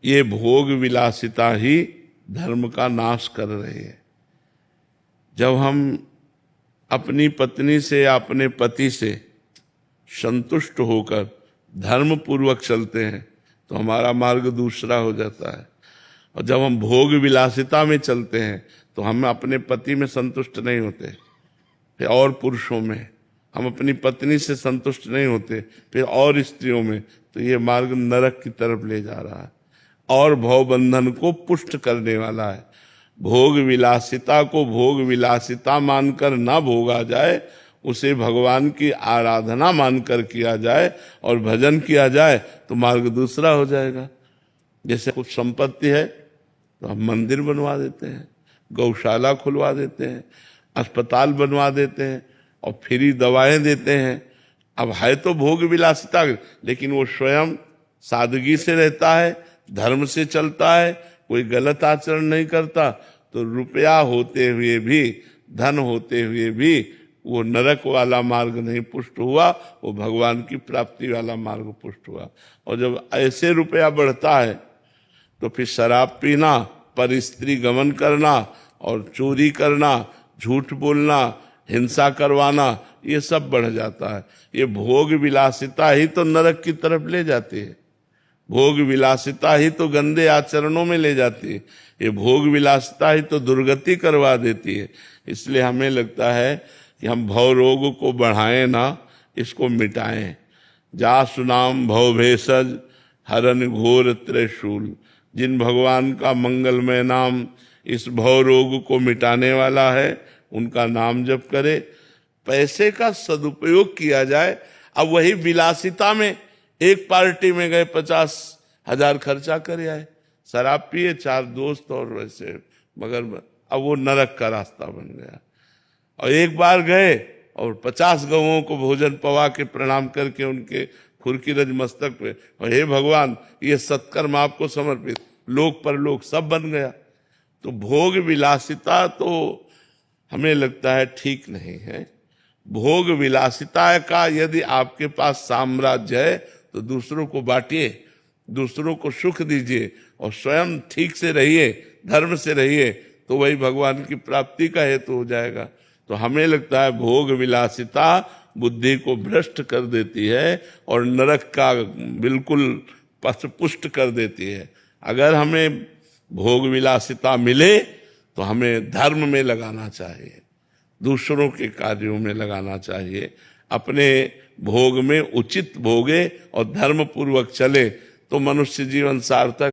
ये भोग विलासिता ही धर्म का नाश कर रही है। जब हम अपनी पत्नी से या अपने पति से संतुष्ट होकर धर्म पूर्वक चलते हैं तो हमारा मार्ग दूसरा हो जाता है। और जब हम भोग विलासिता में चलते हैं तो हम अपने पति में संतुष्ट नहीं होते, फिर और पुरुषों में, हम अपनी पत्नी से संतुष्ट नहीं होते, फिर और स्त्रियों में, तो ये मार्ग नरक की तरफ ले जा रहा है और भवबंधन को पुष्ट करने वाला है। भोग विलासिता को भोग विलासिता मानकर ना भोगा जाए, उसे भगवान की आराधना मानकर किया जाए और भजन किया जाए तो मार्ग दूसरा हो जाएगा। जैसे कुछ संपत्ति है तो हम मंदिर बनवा देते हैं, गौशाला खुलवा देते हैं, अस्पताल बनवा देते हैं और फ्री दवाएं देते हैं। अब है तो भोग विलासिता, लेकिन वो स्वयं सादगी से रहता है, धर्म से चलता है, कोई गलत आचरण नहीं करता, तो रुपया होते हुए भी, धन होते हुए भी वो नरक वाला मार्ग नहीं पुष्ट हुआ, वो भगवान की प्राप्ति वाला मार्ग पुष्ट हुआ। और जब ऐसे रुपया बढ़ता है तो फिर शराब पीना, पर स्त्री गमन करना और चोरी करना, झूठ बोलना, हिंसा करवाना, ये सब बढ़ जाता है। ये भोग विलासिता ही तो नरक की तरफ ले जाती है, भोग विलासिता ही तो गंदे आचरणों में ले जाती है, ये भोग विलासिता ही तो दुर्गति करवा देती है। इसलिए हमें लगता है कि हम भव रोग को बढ़ाएं ना, इसको मिटाएं। जा सुनाम भव भेषज हरन घोर त्रिशूल, जिन भगवान का मंगलमय नाम इस भव रोग को मिटाने वाला है, उनका नाम जप करे, पैसे का सदुपयोग किया जाए। अब वही विलासिता में एक पार्टी में गए 50,000 खर्चा कर आए, शराब पिए, 4 दोस्त और वैसे, मगर अब वो नरक का रास्ता बन गया। और एक बार गए और 50 गौओं को भोजन पवा के प्रणाम करके उनके खुरकी रज मस्तक पे, और हे भगवान ये सत्कर्म आपको समर्पित, लोक परलोक सब बन गया। तो भोग विलासिता तो हमें लगता है ठीक नहीं है। भोग विलासिता का यदि आपके पास साम्राज्य है तो दूसरों को बांटिए, दूसरों को सुख दीजिए और स्वयं ठीक से रहिए, धर्म से रहिए, तो वही भगवान की प्राप्ति का हेतु हो जाएगा। तो हमें लगता है भोग विलासिता बुद्धि को भ्रष्ट कर देती है और नरक का बिल्कुल पथ पुष्ट कर देती है। अगर हमें भोग विलासिता मिले तो हमें धर्म में लगाना चाहिए, दूसरों के कार्यों में लगाना चाहिए। अपने भोग में उचित भोगे और धर्म पूर्वक चले तो मनुष्य जीवन सार्थक